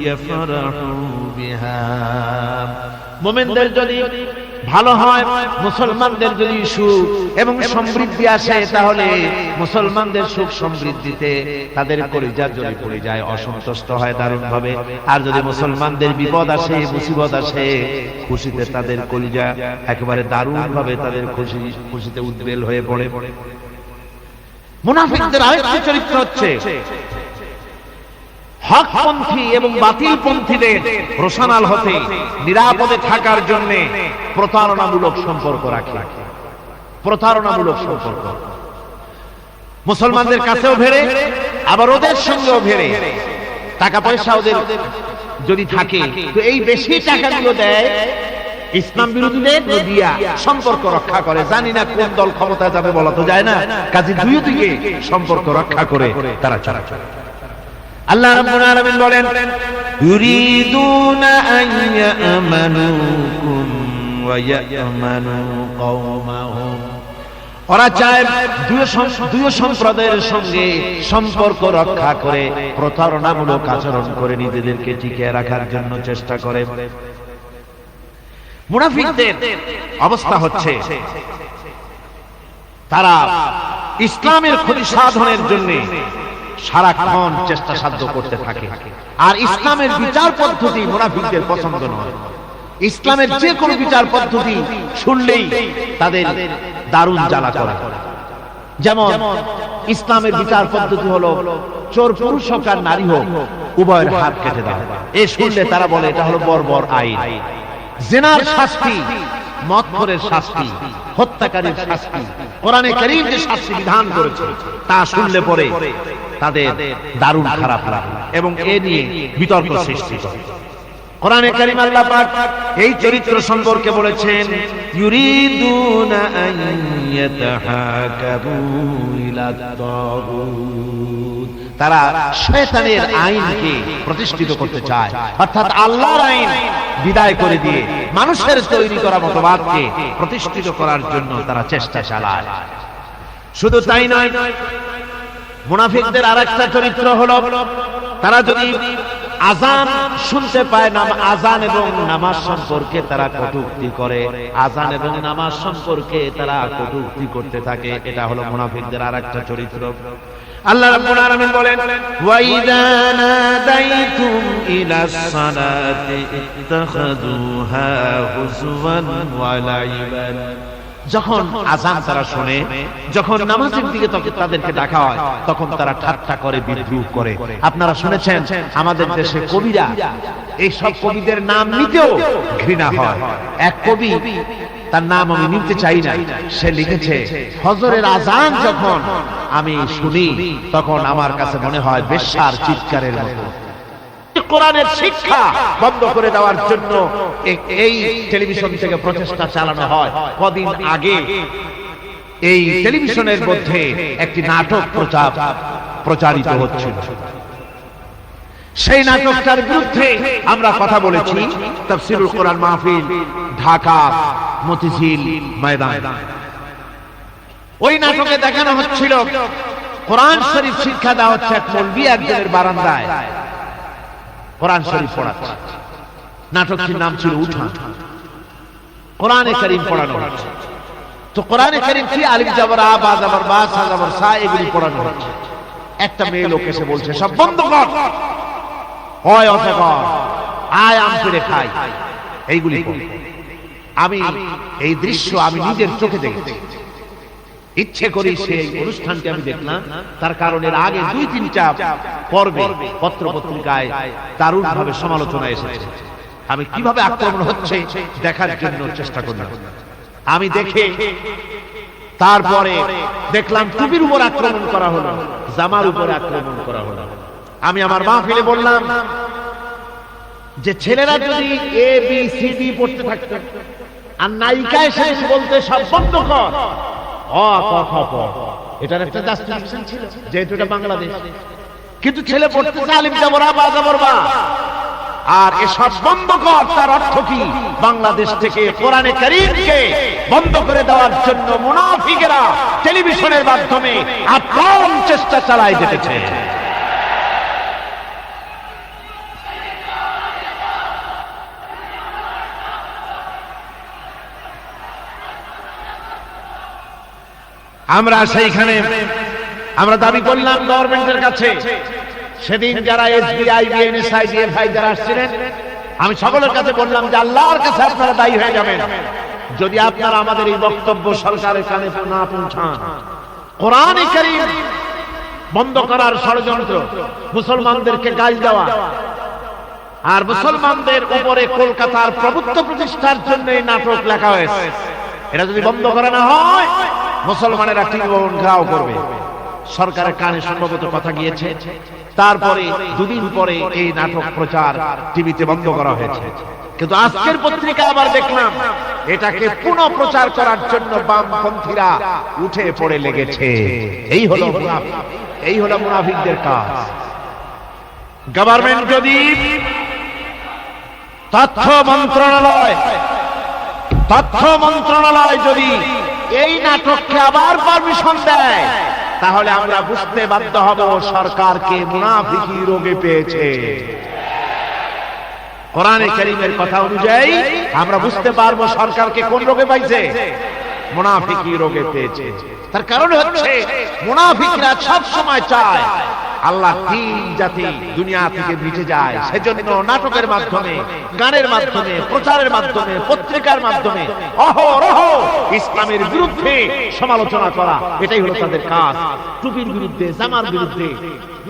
يفرحوا بها মুমিনদের যদি ভালো হয়, মুসলমানদের যদি সুখ এবং সমৃদ্ধি আসে, তাহলে মুসলমানদের সুখ সমৃদ্ধিতে তাদের কলিজা জ্বলে পড়ে যায়, অসন্তুষ্ট হয় দারুণ ভাবে। আর যদি মুসলমানদের বিপদ আসে, মুসিবত আসে, খুশিতে তাদের কলিজা একেবারে দারুণ ভাবে তাদের খুশিতে উদ্বেল হয়ে পড়ে। মুনাফিকদের আরেকটি চরিত্র হচ্ছে হকপন্থী এবং বাতিলপন্থীদের রোশনাল হতে, নিরাপদে থাকার জন্য প্রতারণামূলক সম্পর্ক রাখে। প্রতারণামূলক সম্পর্ক মুসলমানদের কাছেও ভেড়ে, আবার ওদের সঙ্গেও ভেড়ে। টাকা পয়সা ওদের যদি থাকে, তো এই বেশি টাকাগুলো দেয় ইসলাম বিরোধীদের দিয়া সম্পর্ক রক্ষা করে। জানি না কোন দল ক্ষমতায় যাবে, বলা তো যায় না, কাজে দুই দিকে সম্পর্ক রক্ষা করে তারা চলাচল। আল্লাহ রাব্বুল আলামিন বলেন, ইউরিদুনা আন ইয়ামানুকুম ওয়া ইয়ামানু কওমাহুম। ওরা চায় দুই সম্প্রদায়ের সঙ্গে সম্পর্ক রক্ষা করে প্রতারণামূলক আচরণ করে নিজেদেরকে টিকিয়ে রাখার জন্য চেষ্টা করে। মুনাফিকদের অবস্থা হচ্ছে, তারা ইসলামের ক্ষতি সাধনের জন্য সারাক্ষণ চেষ্টা সাধ্য করতে থাকে। আর ইসলামের বিচার পদ্ধতি মুনাফিকদের পছন্দ নয়। ইসলামের যে কোনো বিচার পদ্ধতি শুনলেই তাদের দারুণ জ্বালা করে। যেমন ইসলামের বিচার পদ্ধতি হলো চোর পুরুষ হোক আর নারী হোক, উভয়ের হাত কেটে দাও। এ শুনলে তারা বলে এটা হলো বর্বর আইন। জিনার শাস্তি, মদখোরের শাস্তি, হত্যাকারীর শাস্তি, কোরআনে কারীম যে শাস্তি বিধান করেছে তা শুনলে পরে তাদের দারুণ খারাপ লাগে এবং এ নিয়ে বিতর্ক সৃষ্টি করে। কোরআনে কারীম আল্লাহ পাক এই চরিত্র সম্পর্কে বলেছেন, ইউরিদুনা আন ইয়াতাহাকাবু ইলা তাগুত। তারা শয়তানের আইনকে প্রতিষ্ঠিত করতে চায়, অর্থাৎ আল্লাহর আইন বিদায় করে দিয়ে মানুষের তৈরি করা মতবাদকে প্রতিষ্ঠিত করার জন্য তারা চেষ্টা চালায়। শুধু তাই নয়, মুনাফিকদের আরেকটা চরিত্র হলো, তারা যদি আযান শুনতে পায়, আযান এবং নামাজ সম্পর্কে তারা কটূক্তি করে। আযান এবং নামাজ সম্পর্কে তারা কটূক্তি করতে থাকে। এটা হলো মুনাফিকদের আরেকটা চরিত্র। আল্লাহ রাব্বুল আলামিন বলেন, ওয়া ইযা নাদাইতুম ইলাস সালাতি ইত্তাখাযুহা হুজওয়ান ওয়া লাইবান। যখন আযান তারা শুনে, যখন নামাজের দিকে তাদেরকে ডাকা হয়, তখন তারা ঠাট্টা করে, বিদ্রূপ করে। আপনারা শুনেছেন আমাদের দেশে কবিরা, এই সব কবিদের নাম নিতেও ঘৃণা হয়। এক কবি, তার নাম আমি নিতে চাই না, সে লিখেছে, ফজরের আযান যখন আমি শুনি তখন আমার কাছে মনে হয় বেশ্যার চিৎকারের মতো। কোরআনের শিক্ষা বন্ধ করে দেওয়ার জন্য এই টেলিভিশন থেকে প্রচেষ্টা চালানো হয়। কদিন আগে এই টেলিভিশনের মধ্যে একটি নাটক প্রচারিত হচ্ছিল। সেই নাটকটার বিরুদ্ধে আমরা কথা বলেছি তাফসীরুল কোরআন মাহফিল, ঢাকা মতিঝিল ময়দান। ওই নাটকে দেখানো হচ্ছিল কোরআন শরীফ শিক্ষা দেওয়া হচ্ছে এক মৌলভী একজনের বারান্দায় কোরআন শরীফ পড়াচ্ছে। নাটকটির নাম ছিল উঠান। কোরআনে কারীম পড়ানো হচ্ছে। তো কোরআনে কারীম কি আলিফ জাবর আ, বা জাবর বা, সা জাবর সা, এগুলি পড়ানো হচ্ছে। একটা মেয়ে লোক এসে বলছে, সব বন্ধ কর, হয় অথে কর, আয় আম পেড়ে খাই, এইগুলি পড়। আমি এই দৃশ্য আমি নিজের চোখে দেখেছি। ইচ্ছে করি সেই অনুষ্ঠানটি আমি দেখলাম, তার কারণ এর আগে ২-৩টা পর্বে পত্র পত্রিকায় দারুণ ভাবে সমালোচনা এসেছে। আমি কিভাবে আক্রমণ হচ্ছে দেখার জন্য চেষ্টা করলাম। আমি দেখে তারপরে দেখলাম টুপির উপর আক্রমণ করা হলো, জামার উপরে আক্রমণ করা হলো। আমি আমার মাহফিলে বললাম যে ছেলেরা যদি এ বি সি ডি পড়তে থাকতো আর নায়িকা এসে বলতে সব বন্ধ কর, এটার একটা জাস্টিফিকেশন ছিল যেহেতু এটা বাংলাদেশ। কিন্তু ছেলে পড়তেছে আলিফ জাবর আ, বা জাবর বা, আর এসব বন্ধ কর, তার অর্থ কি? বাংলাদেশ থেকে কোরআনে কারীমকে বন্ধ করে দেওয়ার জন্য মুনাফিকেরা টেলিভিশনের মাধ্যমে আপ্রাণ চেষ্টা চালায় যেতেছে। আমরা সেইখানে আমরা দাবি করলাম গভর্নমেন্টের কাছে, সেদিন যারা এসবিআই, বিএনএসআই, ডিএফআই যারা আসছিলেন, আমি সকলের কাছে বললাম যে আল্লাহর কাছে আপনারা দায়ী হয়ে যাবেন যদি আপনারা আমাদের এই বক্তব্য সরকারের কানে না পৌঁছান। কোরআন কারীম বন্ধ করার ষড়যন্ত্র, মুসলমানদেরকে গালি দেওয়া আর মুসলমানদের উপরে কলকাতার প্রভুত্ব প্রতিষ্ঠার জন্য এই নাটক লেখা হয়েছে, এটা যদি বন্ধ করা না হয় মুসলমানেরা টিকবন ঘাও করবে। সরকারের কানে সম্ভবত কথা গিয়েছে, তারপরে দুদিন পরে এই নাটক প্রচার টিভিতে বন্ধ করা হয়েছে। কিন্তু আজকের পত্রিকা আবার দেখলাম এটাকে পুনঃ প্রচার করার জন্য বামপন্থীরা উঠে পড়ে লেগেছে। এই হলো মুনাফিকদের কাজ। গভর্নমেন্ট যদি তথ্য মন্ত্রণালয় যদি এই নাটককে আবার পারমিশন দেয়, তাহলে আমরা বুঝতে বাধ্য হব সরকারকে মুনাফিকি রোগে পেয়েছে। কোরআনে কারীমের কথা অনুযায়ী আমরা বুঝতে পারবো সরকারকে কোন রোগে পাইছে, মুনাফিকি রোগে পেয়েছে। তার কারণ হচ্ছে মুনাফিকরা সব সময় চায় আল্লাহ দিন যাতে দুনিয়া থেকে মিটে যায়, সেজন্য নাটকের মাধ্যমে, গানের মাধ্যমে, প্রচারের মাধ্যমে, পত্রিকার মাধ্যমে অহরহ ইসলামের বিরুদ্ধে সমালোচনা করা, এটাই হলো তাদের কাজ। টুপির বিরুদ্ধে, জামার বিরুদ্ধে,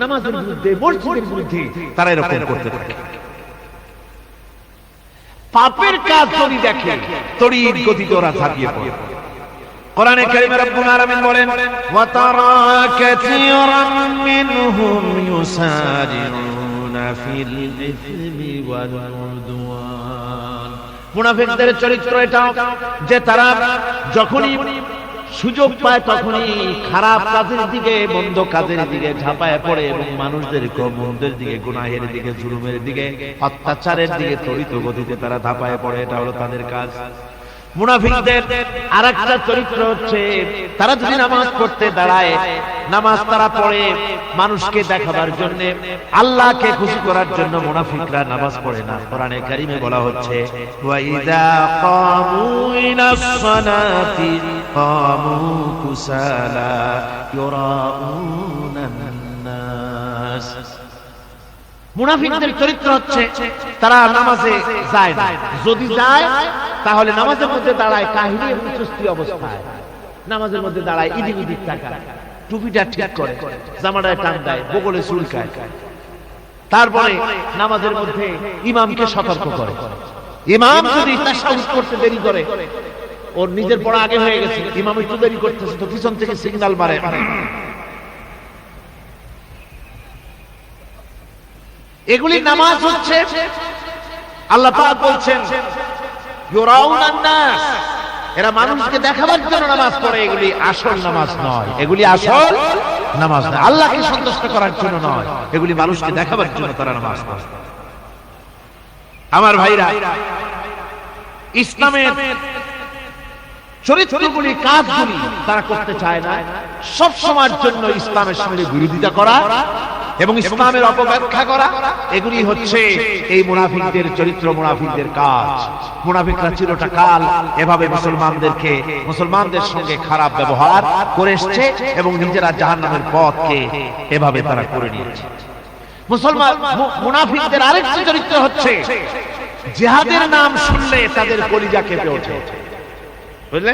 নামাজের বিরুদ্ধে, মসজিদের বিরুদ্ধে তারা এরকম করতে থাকে। পাপের কাজ যদি দেখে তড়িৎ গতিতে ওরা ঝাঁপিয়ে পড়ে। কোরআনে কারীমে রব্বুল আলামিন বলেন, ওয়া তারা কাসীরাম মিনহুম ইউসারিউনা ফিল ইসমি ওয়াল উদওয়ান। মুনাফিকদের চরিত্র এটা যে তারা যখনই সুযোগ পায় তখনই খারাপ কাজের দিকে, মন্দ কাজের দিকে ঝাঁপায় পড়ে এবং মানুষদের দিকে, গুনাহের দিকে, জুলুমের দিকে, অত্যাচারের দিকে ত্বরিত গতিতে তারা ঝাঁপায় পড়ে। এটা হলো তাদের কাজ। মুনাফিকদের আরেকটা চরিত্র হচ্ছে তারা যদি নামাজ পড়তে দাঁড়ায়, নামাজ তারা পড়ে মানুষকে দেখাবার জন্য, আল্লাহকে খুশি করার জন্য মুনাফিকরা নামাজ পড়ে না। কোরআনে কারীমে বলা হচ্ছে, ওয়া ইযা কামু ইলাস সালাতি কামু কুসালা ইউরাউনান নাস। মুনাফিকদের চরিত্র হচ্ছে তারা নামাজে যায় না, যদি যায় তাহলে নামাজের মধ্যে দাঁড়ায় কাহিনী এবং সুস্থি অবস্থায়, নামাজের মধ্যে দাঁড়ায় ইদিক উদিক তাকায়, টুপিটা ঠিক করে, জামাটা টান দেয়, বগলে চুলকায়, তারপরে নামাজের মধ্যে ইমামকে সতর্ক করে। ইমাম যদি তাশাহুদ করতে দেরি করে, ওর নিজের পড়া আগে হয়ে গেছে, ইমাম একটু দেরি করতেছে, তো পিছন থেকে সিগন্যাল মারে। এগুলি নামাজ হচ্ছে, আল্লাহ পাক বলছেন ইউরাউনান নাস, এরা মানুষকে দেখাবার জন্য নামাজ পড়ে, এগুলি আসল নামাজ নয়, এগুলি আসল নামাজ নয়, আল্লাহকে সন্তুষ্ট করার জন্য নয়, এগুলি মানুষকে দেখাবার জন্য তারা নামাজ পড়ে। আমার ভাইরা, ইসলামের চরিত্রগুলি, কাজগুলি তারা করতে চায় না। সব সময়ের জন্য ইসলামের সঙ্গে বিরোধিতা করা এবং ইসলামের অপব্যাখ্যা করা, এগুলি হচ্ছে এই মুনাফিকদের চরিত্র, মুনাফিকদের কাজ। মুনাফিকরা চিরটা কাল এভাবে মুসলমানদের সঙ্গে খারাপ ব্যবহার করে এসেছে এবং নিজেরা জাহান্নামের পথকে এভাবে তারা করে নিয়েছে। মুনাফিকদের আরেকটি চরিত্র হচ্ছে জিহাদের নাম শুনলে তাদের কলিজা কেঁপে ওঠে। বুঝলে,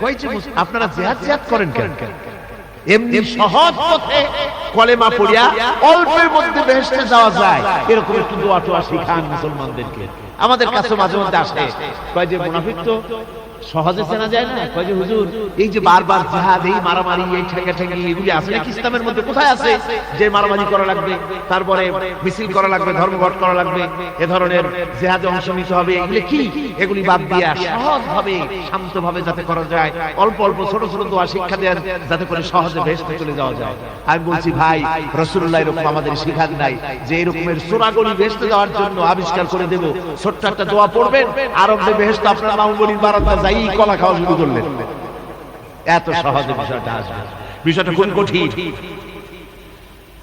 কইছে আপনারা জিহাদ করেন কেন? এমনি সহজ পথে কলেমা পড়িয়া অল্পের মধ্যে বেহেশতে যাওয়া যায়, এরকম একটু দোয়া টোয়া শিখান মুসলমানদেরকে। আমাদের কাছে মাঝে মধ্যে আসে, কয় যে মুনাফিক তো সহজে চেনা যায় না, কয় যে হুজুর এই যে বারবার জিহাদ, এই মারামারি, এই ঠেঙ্গাঠেঙ্গি, এগুলি আসলে কি ইসলামের মধ্যে কোথায় আছে যে মারামারি করা লাগবে, তারপরে মিছিল করা লাগবে, ধর্মঘট করা লাগবে, এ ধরনের জিহাদে অংশ নিতে হবে, এগুলি কি? এগুলি বাদ দিয়া সহজভাবে, শান্তভাবে যাতে করা যায়, অল্প অল্প ছোট ছোট দোয়া শিক্ষা দেন যাতে করে সহজে বেহেশতে চলে যাওয়া যায়। আমি বলছি ভাই, রাসূলুল্লাহ এরকম আমাদের শিখান নাই যে এরকমের সূরাগুলি বেহেশতে যাওয়ার জন্য আবিষ্কার করে দেব। ছোট্ট একটা দোয়া পড়বেন, আরবে বেহেশত আপনার মাহবুবুল বারান্দা যাই কলা খাওয়া শুরু করলেন, এত সহজে বিষয়টা আসবে। বিষয়টা কোন কঠিন।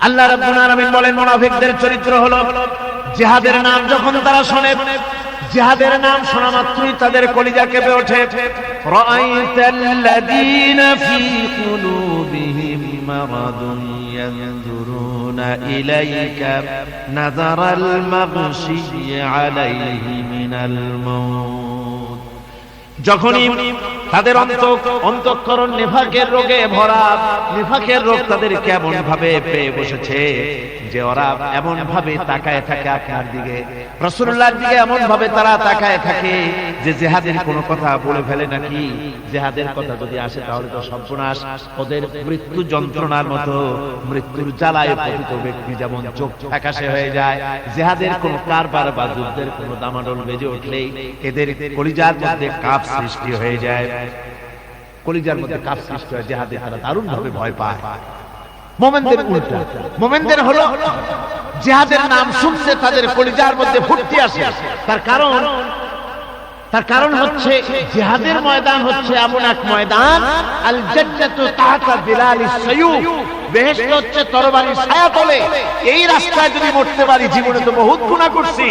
আল্লাহ রাব্বুল আলামিন বলেন মুনাফিকদের চরিত্র হলো জিহাদের নাম যখন তারা শোনে, জিহাদের নাম শোনা মাত্রই তাদের কলিজা কেঁপে ওঠে। রাআইতাল্লাযীনা ফী কুলুবিহিম মারাদুন ইয়ানজুরুনা ইলাইকা নাযারাল মাগশিয়্যি আলাইহি মিনাল মাউত। যখনই তাদের অন্তঃকরণ নিফাকের রোগে ভরা, নিফাকের রোগ তাদেরকে এমন ভাবে পেয়ে বসেছে যে ওরা এমন ভাবে তাকায় থাকে আপনার দিকে, রাসূলুল্লাহর দিকে এমন ভাবে তারা তাকায় থাকে যে জিহাদের কোনো কথা বলে ফেলে নাকি। জিহাদের কথা যদি আসে তাহলে তো সর্বনাশ, ওদের মৃত্যু যন্ত্রণার মতো, মৃত্যুর জ্বালায় পতিত ব্যক্তি যেমন চোখ ফ্যাকাশে হয়ে যায়, জিহাদের কোনো কারবার বা যুদ্ধের কোনো দামাডোল বেজে উঠলেই এদের কলিজার মধ্যে কাঁপ সৃষ্টি হয়ে যায়, কলিজার মধ্যে কাঁপ সৃষ্টি হয়, জিহাদে তারা দারুণ ভাবে ভয় পায়। মুমিনদের উল্টা, মুমিনদের হলো জিহাদের নাম শুনছে তাদের কলিজার মধ্যে ফুর্তি আসে। তার কারণ হচ্ছে জিহাদের ময়দান হচ্ছে এমন এক ময়দান, আল জান্নাতু তাহতা দিলালিস সায়ুফ, বেহেশত হচ্ছে তরবারির ছায়াতলে। এই রাস্তায় যদি মরতে পারি, জীবনে তো বহুত গুনাহ করছি,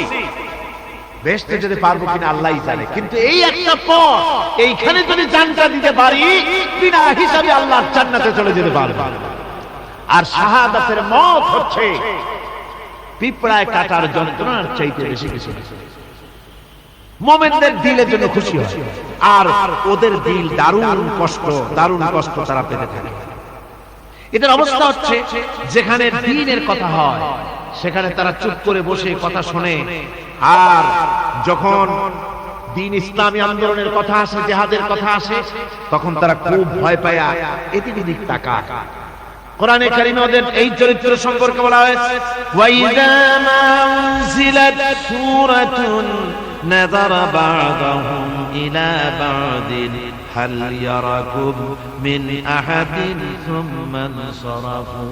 বেহেশতে যেতে পারবো কিনা আল্লাহই জানে, কিন্তু এই একটা পথ, এইখানে যদি জানটা দিতে পারি বিনা হিসাবে আল্লাহর জান্নাতে চলে যেতে পারবো। আর শাহাদাতের মত হচ্ছে পিঁপড়ায় কাটার যন্ত্রণার চাইতে বেশি কিছু। মুমিনদের দিলের জন্য খুশি হয়, আর ওদের দিল দারুণ কষ্ট তারা পেতে থাকে। এদের অবস্থা হচ্ছে যেখানে দ্বীনের কথা হয় সেখানে তারা চুপ করে বসে কথা শোনে, আর যখন দ্বীন ইসলামী আন্দোলনের কথা আসে, জিহাদের কথা আসে, তখন তারা খুব ভয় পায়, এদিক ওদিক তাকায়। কোরআনে কারিমে ওদের এই চরিত্র সম্পর্কে বলা হয়েছে, ওয়াইযা মা উনজিলাত সূরাতুন নাযারা বা'দাহুম ইলা বা'দিন হাল ইয়ারাকুম মিন আহাদিন সুম্মা ইনসারাফু।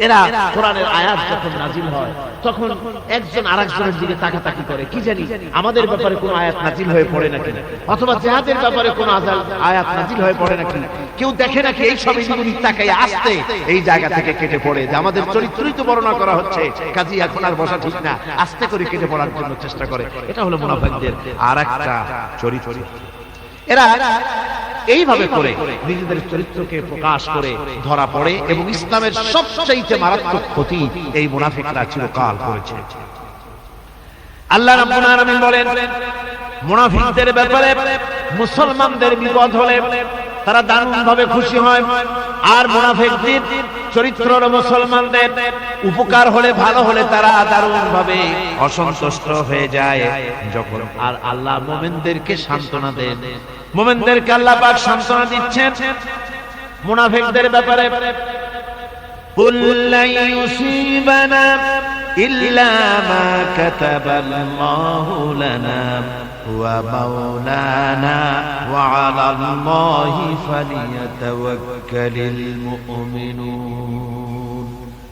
এরা কোরআনের আয়াত যখন নাজিল হয় তখন একজন আরেকজনের দিকে তাকাতাকি করে, কি জানি আমাদের ব্যাপারে কোনো আয়াত নাজিল হয়ে পড়ে নাকি, অথবা জিহাদের ব্যাপারে কোনো আয়াত নাজিল হয়ে পড়ে নাকি। কেউ দেখে নাকি এই সব ইগুলি তাকায় আসতে এই জায়গা থেকে কেটে পড়ে, যে আমাদের চরিত্রই তো বর্ণনা করা হচ্ছে, কাজী এখন আর বসা ঠিক না, আস্তে করে কেটে পড়ার জন্য চেষ্টা করে। এটা হলো মুনাফিকদের আরেকটা চরিত্র। এরা এইভাবে করে নিজেদের চরিত্রকে প্রকাশ করে ধরা পড়ে, এবং ইসলামের সবচেয়ে মারাত্মক ক্ষতি এই মুনাফিকরা চিরকাল করেছে। আল্লাহ রাব্বুল আলামিন বলেন, মুনাফিকদের ব্যাপারে মুসলমানদের বিপদ হলে তারা দারুণভাবে খুশি হয়, আর মুনাফিকদের চরিত্র হলো মুসলমানদের উপকার হলে, ভালো হলে তারা দারুণভাবে অসন্তুষ্ট হয়ে যায়। যখন আর আল্লাহ মুমিনদেরকে সান্ত্বনা দেন, মুমিনদেরকে আল্লাহ পাক সান্ত্বনা দিচ্ছেন মুনাফিকদের ব্যাপারে, কুল লা ইউসিবানা ইল্লা মা কাতাবাল্লাহু লানা ওয়া মাওলানা ওয়া আলাল্লাহি ফালিয়াতাওয়াক্কালিল মুমিনুন।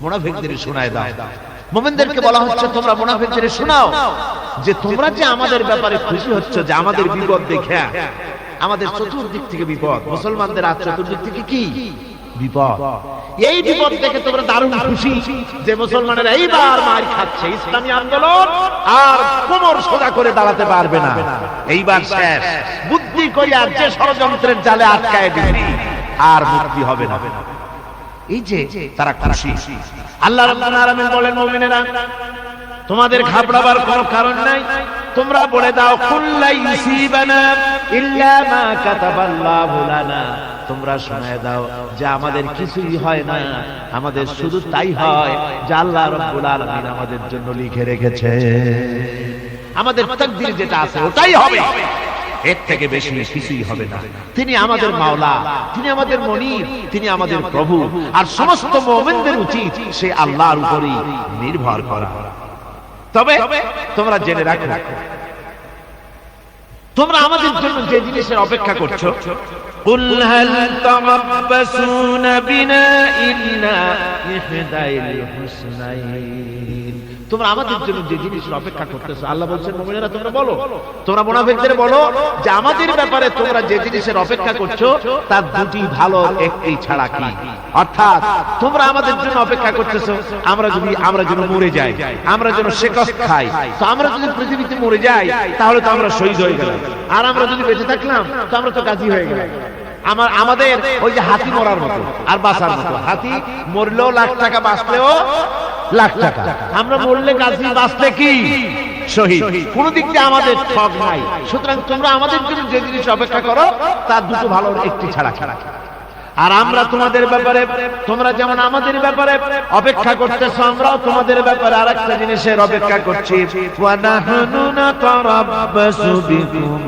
মুনাফিকদের শোনায় দাও, মুমিনদেরকে বলা হচ্ছে তোমরা মুনাফিকদের শোনাও যে তোমরা যে আমাদের ব্যাপারে খুশি হচ্ছ, যে আমাদের বিপদ দেখে, আমাদের চতুর্দিক থেকে বিপদ, মুসলমানদের আর চতুর্দিক থেকে কি বিপদ, এই বিপদ দেখে তোমরা দারুণ খুশি যে মুসলমানেরা এইবার মার খাচ্ছে, ইসলামী আন্দোলন আর কোমর সোজা করে দাঁড়াতে পারবে না, এইবার শেষ, বুদ্ধি করে আর যে ষড়যন্ত্রের জালে আটকায় দিবি আর মুক্তি হবে না। এই যে তারা খুশি। আল্লাহ রাব্বুল আলামিন বলেন, মুমিনেরা তোমাদের ঘাবড়াবার কোনো কারণ নাই, তোমরা বলে দাও কুল্লা ইউসিবানা ইল্লা মা কাতাবাল্লাহু লানা, তোমরা শোনায় দাও যে আমাদের কিছুই হয় না, আমাদের শুধু তাই হয় যে আল্লাহ রাব্বুল আলামিন আমাদের জন্য লিখে রেখেছে, আমাদের তাকদীর যেটা আছে ওটাই হবে, এর থেকে বেশি কিছুই হবে না। তিনি আমাদের মাওলা, তিনি আমাদের মনিব, তিনি আমাদের প্রভু, আর সমস্ত মুমিনদের উচিত সে আল্লাহর উপরই নির্ভর করা। তবে তোমরা জেনে রাখো, তোমরা আমাদের জন্য যে জিনিসের অপেক্ষা করছো, কুল হাল তারাব্বাসুনা বিনা ইল্লা ইহদাইল হুসনাইন, তোমরা আমাদের জন্য যে জিনিসের অপেক্ষা করতেছো, আল্লাহ বলছেন মুমিনেরা তোমরা বলো, তোমরা মুনাফিকদের বলো যে আমাদের ব্যাপারে তোমরা যে জিনিসের অপেক্ষা করছো তার দুটি ভালো একটি ছাড়া কি, অর্থাৎ তোমরা আমাদের জন্য অপেক্ষা করতেছো আমরা যেন মরে যাই, আমরা যেন শিকস্ত খাই। তো আমরা যদি পৃথিবীতে মরে যাই তাহলে তো আমরা শহীদ হয়ে গেলাম, আর আমরা যদি বেঁচে থাকলাম তো আমরা তো গাজী হয়ে গেলাম। আমাদের ওই যে হাতি মরার মতো আর বাঁচার মতো, হাতি মরলেও লাখ টাকা, বাঁচলেও লাখ টাকা, আমরা মরলে গাজী, বাঁচলে কি শহীদ। কোন দিক দিয়ে আমাদের ঠগ নাই। সুতরাং তোমরা আমাদের জন্য যে জিনিস অপেক্ষা করো তার দুটো ভালো একটি ছাড়া। আর আমরা তোমাদের ব্যাপারে, তোমরা যেমন আমাদের ব্যাপারে অপেক্ষা করতেছো, আমরাও তোমাদের ব্যাপারে আরেকটা জিনিসের অপেক্ষা করছি। ওয়া নাহনু নাতারাব্বাসু বিকুম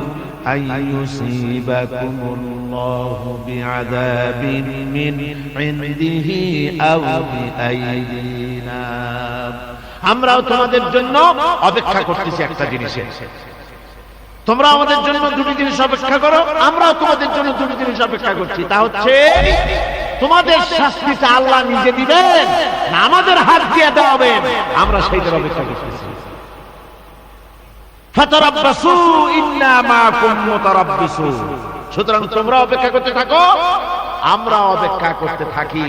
আইয়ুসিবাকুমুল্লাহু বিআযাবিন মিন ইনদিহি আও বিআইদিনা। আমরাও তোমাদের জন্য অপেক্ষা করতেছি একটা জিনিসের। তোমরা আমাদের জন্য দুটি জিনিস অপেক্ষা করো, আমরাও তোমাদের জন্য দুটি জিনিস অপেক্ষা করছি। তা হচ্ছে তোমাদের শাস্তিটা আল্লাহ নিজে দিবেন না আমাদের হাত দিয়ে দেওয়াবেন, আমরা সেইটার অপেক্ষা করতেছি। ফাতারাব্বাসু ইন্না মাআকুম মুতারাব্বিসু। সুতরাং তোমরা অপেক্ষা করতে থাকো, আমরা অপেক্ষা করতে থাকি।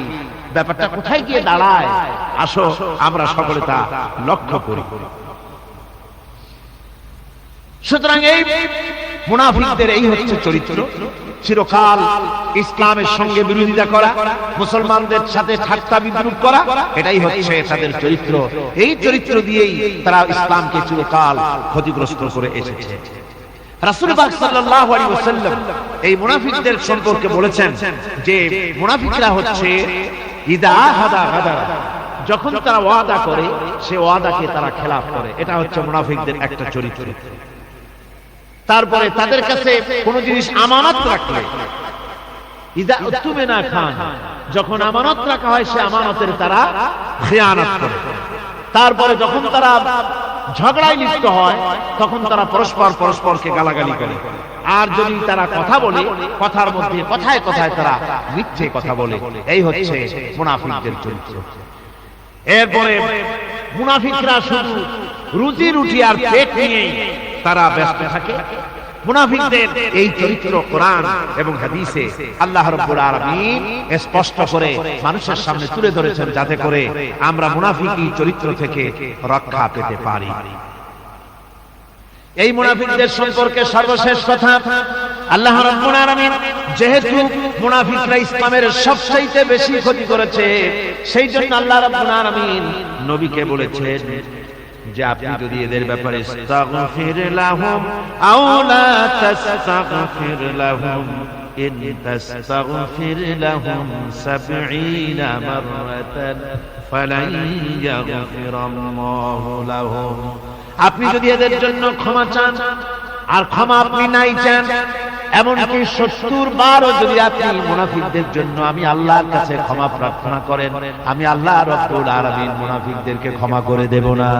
ব্যাপারটা কোথায় গিয়ে দাঁড়ায় আসো আমরা সকলে তা লক্ষ্য করি। সুতরাং এই মুনাফিকদের এই হচ্ছে চরিত্র, চিরকাল ইসলামের সঙ্গে বিরোধিতা করা, মুসলমানদের সাথে ঠাট্টা বিদ্রুপ করা, এটাই হচ্ছে তাদের চরিত্র। এই চরিত্র দিয়েই তারা ইসলামকে চিরকাল ক্ষতিগ্রস্ত করে এসেছে। রাসূল পাক সাল্লাল্লাহু আলাইহি ওয়াসাল্লাম এই মুনাফিকদের সম্পর্কে বলেছেন যে মুনাফিকরা হচ্ছে ইদা হাদা গাদারা, যখন তারা ওয়াদা করে সে ওয়াদাকে তারা খেলাফ করে। এটা হচ্ছে মুনাফিকদের একটা চরিত্র। তারপরে তাদের কাছে কোন জিনিস আমানত রাখলে, ইদা উতুমিনা খান, যখন আমানত রাখা হয় সে আমানতের তারা খিয়ানত করে। তারপরে যখন তারা ঝগড়ায় লিপ্ত হয় তখন তারা পরস্পরকে গালাগালি করে। আর যদি তারা কথা বলে, কথার মধ্যে কথায় কথায় তারা মিথ্যে কথা বলে। এই হচ্ছে মুনাফিকদের চরিত্র। এরপরে মুনাফিকরা শুধু রুজি রুটি আর পেট নিয়েই তারা ব্যস্ত থাকে। মুনাফিকদের এই চরিত্র কোরআন এবং হাদিসে আল্লাহ রাব্বুল আলামিন স্পষ্ট করে মানুষের সামনে তুলে ধরেছেন, যাতে করে আমরা মুনাফিকি চরিত্র থেকে রক্ষা পেতে পারি। এই মুনাফিকদের সম্পর্কে সর্বশেষ কথা, আল্লাহ রাব্বুল আলামিন যেহেতু মুনাফিকরা ইসলামের সবচাইতে বেশি ক্ষতি করেছে, সেই জন্য আল্লাহ রাব্বুল আলামিন নবীকে বলেছেন যে আপনি যদি এদের ব্যাপারে ইস্তাগফির লাহুম আও লা তাস্তাগফির লাহুম ইন তাস্তাগফির লাহুম ৭০ মাররাতান ফালান ইয়াগফিরাল্লাহু লাহুম। আপনি যদি এদের জন্য ক্ষমা চান, আর ক্ষমা আপনি নাই চান, এমনকি ৭০ বারও যদি আপনি মুনাফিকদের জন্য আমি আল্লাহর কাছে ক্ষমা প্রার্থনা করেন, আমি আল্লাহ রাব্বুল আলামিন মুনাফিকদেরকে ক্ষমা করে দেব না।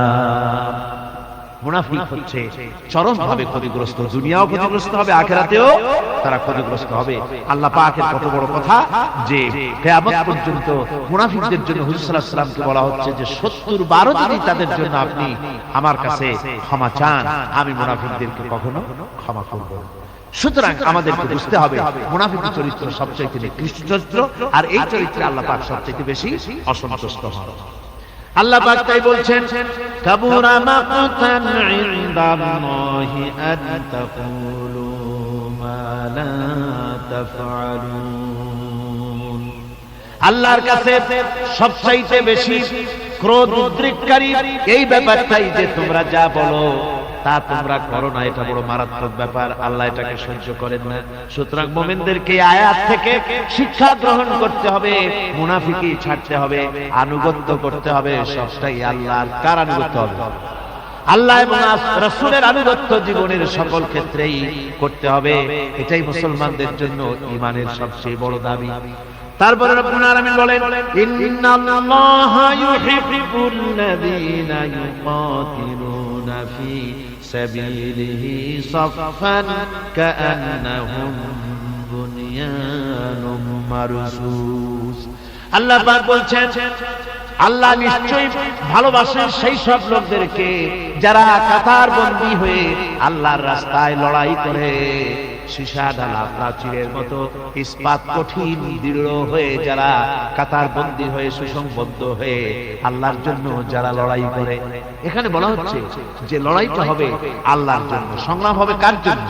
মুনাফিক হচ্ছে চরমভাবে ক্ষতিগ্রস্ত, দুনিয়াও ক্ষতিগ্রস্ত হবে, আখিরাতেও তারা ক্ষতিগ্রস্ত হবে। আল্লাহ পাকের কত বড় কথা যে কিয়ামত পর্যন্ত মুনাফিকদের জন্য হুজুর সাল্লাল্লাহু আলাইহি ওয়াসাল্লামকে বলা হচ্ছে যে ৭০ বারও যদি তাদের জন্য আপনি আমার কাছে ক্ষমা চান, আমি মুনাফিকদেরকে কখনো ক্ষমা করব না। সুতরাং আমাদেরকে বুঝতে হবে মুনাফিক চরিত্র সবচেয়ে নিকৃষ্ট চরিত্র, আর এই চরিত্রে আল্লাহ পাক সবচেয়ে বেশি অসন্তুষ্ট হন। আল্লাহ পাক তাই বলছেন, কাবুরা মাকতান ইনদাল্লাহি আন তাকুলু মা লা তাফআলুন। আল্লাহর কাছে সবচেয়ে বেশি ক্রোধ উদ্রেককারী এই ব্যাপারটাই যে তোমরা যা বলো তা তোমরা করো না। এটা বড় মারাত্মক ব্যাপার, আল্লাহ এটাকে সহ্য করেন না। সুতরাং মুমিনদেরকে আয়াত থেকে শিক্ষা গ্রহণ করতে হবে, মুনাফিকি ছাড়তে হবে, আনুগত্য করতে হবে। সবটাই আল্লাহর। কার আনুগত্য হবে? আল্লাহ এবং রাসূলের আনুগত্য জীবনের সকল ক্ষেত্রেই করতে হবে। এটাই মুসলমানদের জন্য ঈমানের সবচেয়ে বড় দাবি। তারপরে রব্বুল আলামিন বলেন, ইন্নাল্লাহা ইউহিব্বুল্লাযীনা ইউকাতিলুনা ফি সাবিলিহি সাফফান কাআন্নাহুম বুনয়ানুম মারসুস। আল্লাহ পাক বলছেন আল্লাহ নিশ্চয়ই ভালোবাসেন সেই সব লোকদেরকে যারা কাতারবন্দী হয়ে আল্লাহর রাস্তায় লড়াই করে, সীসা ঢালা প্রাচীরের মতো ইস্পাত কঠিন দৃঢ় হয়ে যারা কাতারবন্দী হয়ে সুসংবদ্ধ হয়ে আল্লাহর জন্য যারা লড়াই করে। এখানে বলা হচ্ছে যে লড়াইটা হবে আল্লাহর জন্য, সংগ্রাম হবে কার জন্য?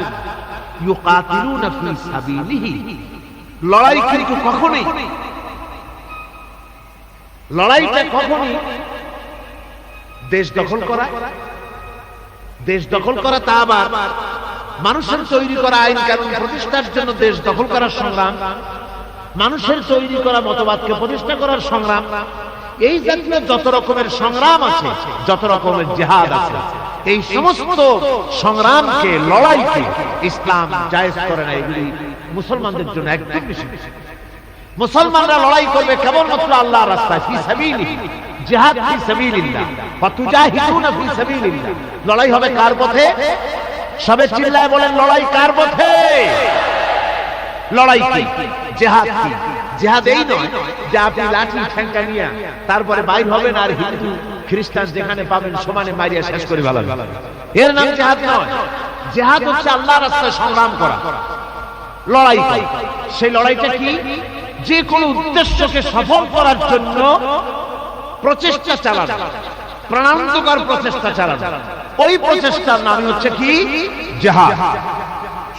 ইউকাতিলুনা ফি সাবিলিহি। লড়াই কিন্তু কখনোই, লড়াইটা কখনোই দেশ দখল করা, দেশ দখল করা তা আবার মানুষের তৈরি করা আইন কানুন প্রতিষ্ঠার জন্য দেশ দখল করার সংগ্রাম, মানুষের তৈরি করা মতবাদকে প্রতিষ্ঠা করার সংগ্রাম, এই জাতীয় যত রকমের সংগ্রাম আছে, যত রকমের জিহাদ আছে, এই সমস্ত সংগ্রামকে, লড়াইকে ইসলাম জায়েজ করে না। এগুলি মুসলমানদের জন্য একদম নিষিদ্ধ। মুসলমানরা লড়াই করবে কেবলমাত্র আল্লাহর রাস্তায়, ফি সাবিলিহি, জিহাদ ফি সাবিলিল্লাহ, ফাতুজাহিদুনা ফি সাবিলিল্লাহ। লড়াই হবে কার পথে? সবে চিল্লায় বলেন, লড়াই কার পথে? লড়াই কি? জিহাদ কি? জিহাদ এই নয় যে আপনি লাঠি ঠ্যাঙ্কা নিয়ে তারপরে বাইর হবেন আর হিন্দু খ্রিস্টান যেখানে পাবেন সমানে মারিয়া শেষ করে ফেলাবেন, এর নাম জিহাদ নয়। জিহাদ হচ্ছে আল্লাহর রাস্তায় সংগ্রাম করা, লড়াই করা। সেই লড়াইটা কি? যে কোনো উদ্দেশ্যকে সফল করার জন্য প্রচেষ্টা চালানো, প্রাণান্তকর প্রচেষ্টা চালানো, ওই প্রচেষ্টার নাম হচ্ছে কি? জিহাদ।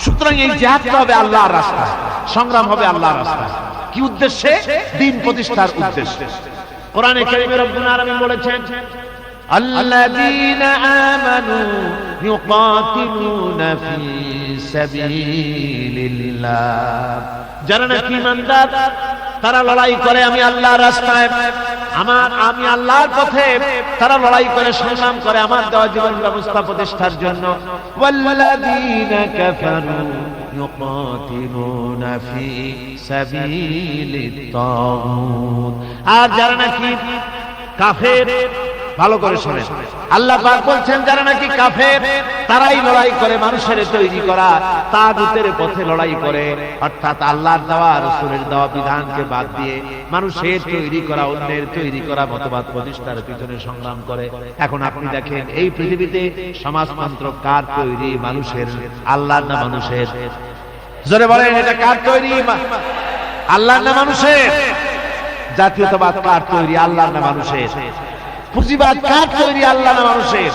সুতরাং এই জিহাদটা হবে আল্লাহর রাস্তায়, সংগ্রাম হবে আল্লাহর রাস্তায়। কি উদ্দেশ্যে? দ্বীন প্রতিষ্ঠার উদ্দেশ্যে। কোরআনে কারীমে রব্বুল আলামিন বলেছেন, আল্লাযীনা আমানু ইউকাতিলুনা ফি সাবিলিল্লাহ। যারা নাকি ঈমানদার তারা লড়াই করে আমি আল্লাহর রাস্তায়, আমি আল্লাহর পথে তারা লড়াই করে, সংগ্রাম করে আমার দেওয়া জীবন ব্যবস্থা প্রতিষ্ঠার জন্য। ওয়াল্লাযীনা কাফারু ইউকাতিলুনা ফি সাবিলিত তাগুত। আর যারা নাকি কাফের, ভালো করে শুনেন, আল্লাহ পাক বলছেন যারা নাকি কাফের তারাই লড়াই করে মানুষের তৈরি করা তাগুতের পথে লড়াই করে, অর্থাৎ আল্লাহর দেওয়া রাসূলের দেওয়া বিধানকে বাদ দিয়ে মানুষের তৈরি করা, অন্যের তৈরি করা মতবাদ প্রতিষ্ঠার পিছনে সংগ্রাম করে। এখন আপনি দেখেন এই পৃথিবীতে সমাজতন্ত্র কার তৈরি? মানুষের। আল্লাহর না মানুষের? জোরে বলেন, এটা কার তৈরি? আল্লাহর না মানুষের? জাতীয়তাবাদ কার তৈরি? আল্লাহর না মানুষের? পুঁজিবাদ কার তৈরি? আল্লাহ না মানুষের?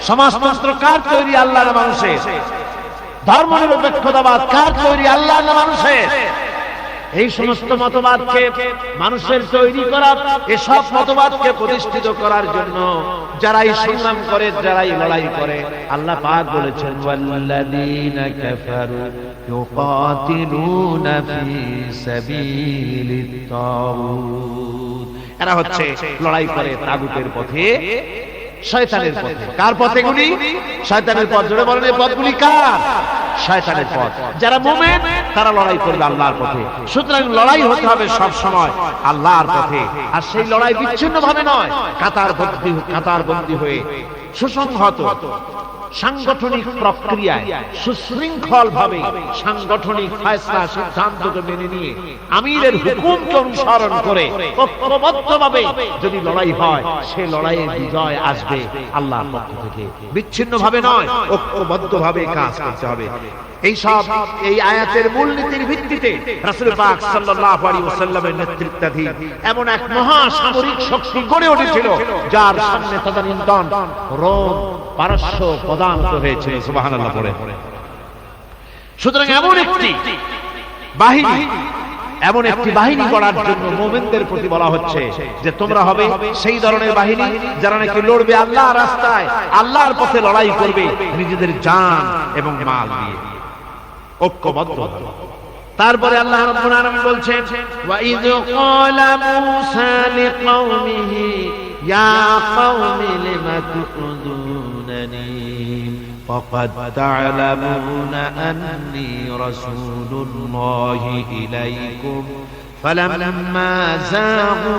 সমাজতন্ত্র কার তৈরি? আল্লাহ না মানুষের? ধর্মনিরপেক্ষতাবাদ কার তৈরি? আল্লাহ না মানুষের? এই সমস্ত মতবাদকে মানুষের তৈরি করা, এসব মতবাদকে প্রতিষ্ঠিত করার জন্য যারাই সংগ্রাম করে, যারাই লড়াই করে, আল্লাহ পাক বলেছেন ওয়াল্লাযীনা কাফারু ইউকাতিলুনা ফি সাবিলিত তাগুত। এরা হচ্ছে লড়াই করে তাগুতের পথে, শয়তানের পথে। কার পথে গুলি? শয়তানের পথ। জোরে বলেন, এই পথগুলি কার? শয়তানের পথ। যারা মুমিন তারা লড়াই করবে আল্লাহর পথে। সুতরাং লড়াই হতে হবে সব সময় আল্লাহর পথে, আর সেই লড়াই বিচ্ছিন্ন ভাবে নয়, কাতারবন্দী হয়ে সুসংহত সাংগঠনিক প্রক্রিয়ায় সুশৃঙ্খল ভাবে সাংগঠনিক ফয়সালা সিদ্ধান্তকে মেনে নিয়ে আমিরের হুকুমকে অনুসরণ করে ঐক্যবদ্ধভাবে যদি লড়াই হয়, সে লড়াইয়ের বিজয় আসবে আল্লাহর পক্ষ থেকে। বিচ্ছিন্ন ভাবে নয়, ঐক্যবদ্ধ ভাবে কাজ করতে হবে। এই আয়াতের মূলনীতির ভিত্তিতে রাসূল পাক সাল্লাল্লাহু আলাইহি ওয়াসাল্লামের নেতৃত্বাধীন এমন এক মহা সামরিক শক্তি গড়ে উঠেছিল যার সামনে তদানীন্তন রোম, পারস্য পদানত হয়েছিল। সুবহানাল্লাহ পড়ে। সুতরাং এমন একটি বাহিনী গড়ার জন্য মুমিনদের প্রতি বলা হচ্ছে যে তোমরা হবে সেই ধরনের বাহিনী যারা নাকি লড়বে আল্লাহর রাস্তায়, আল্লাহর পথে লড়াই করবে নিজেদের জান এবং মাল দিয়ে, ঐক্যবদ্ধ। তারপরে আল্লাহ রাব্বুল আলামিন বলছেন ওয়া ইয ক্বালা মূসা লিকাওমিহি ইয়া কওমি লিমা তু'যুনানি ফাকাদ তা'লামুনা আন্নী রাসূলুল্লাহি ইলাইকুম ফালাম্মা যাগু